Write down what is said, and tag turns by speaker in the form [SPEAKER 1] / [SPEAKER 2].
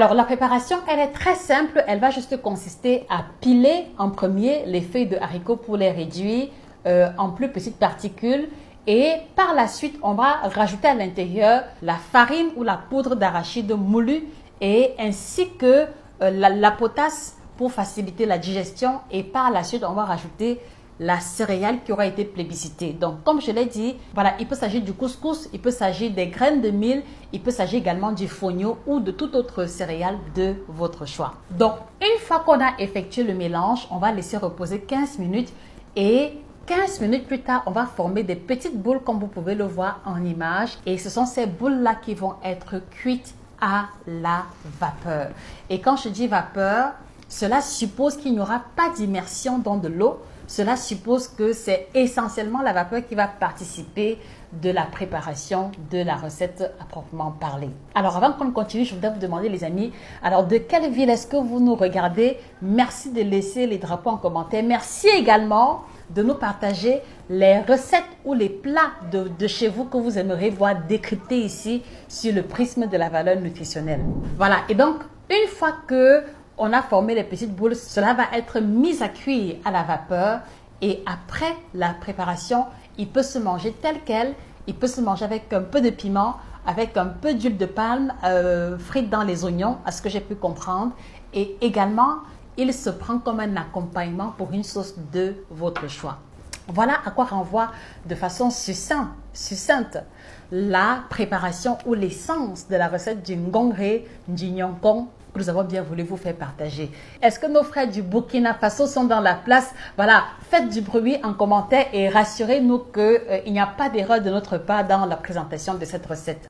[SPEAKER 1] Alors la préparation, elle est très simple. Elle va juste consister à piler en premier les feuilles de haricots pour les réduire en plus petites particules. Et par la suite, on va rajouter à l'intérieur la farine ou la poudre d'arachide moulue et ainsi que la potasse pour faciliter la digestion. Et par la suite, on va rajouter la céréale qui aura été plébiscitée. Donc, comme je l'ai dit, voilà, il peut s'agir du couscous, il peut s'agir des graines de mil, il peut s'agir également du fonio ou de toute autre céréale de votre choix. Donc, une fois qu'on a effectué le mélange, on va laisser reposer 15 minutes et 15 minutes plus tard, on va former des petites boules comme vous pouvez le voir en image. Et ce sont ces boules-là qui vont être cuites à la vapeur. Et quand je dis vapeur, cela suppose qu'il n'y aura pas d'immersion dans de l'eau. Cela suppose que c'est essentiellement la vapeur qui va participer de la préparation de la recette à proprement parler. Alors avant qu'on continue, je voudrais vous demander les amis, alors de quelle ville est-ce que vous nous regardez? Merci de laisser les drapeaux en commentaire. Merci également de nous partager les recettes ou les plats de chez vous que vous aimeriez voir décryptés ici sur le prisme de la valeur nutritionnelle. Voilà, et donc une fois que on a formé les petites boules, cela va être mis à cuire à la vapeur et après la préparation, il peut se manger tel quel, il peut se manger avec un peu de piment, avec un peu d'huile de palme frite dans les oignons, à ce que j'ai pu comprendre. Et également, il se prend comme un accompagnement pour une sauce de votre choix. Voilà à quoi renvoie de façon succincte la préparation ou l'essence de la recette du ngongre Ndjinyongkong que nous avons bien voulu vous faire partager. Est-ce que nos frères du Burkina Faso sont dans la place? Voilà, faites du bruit en commentaire et rassurez-nous qu'il n'y a pas d'erreur de notre part dans la présentation de cette recette.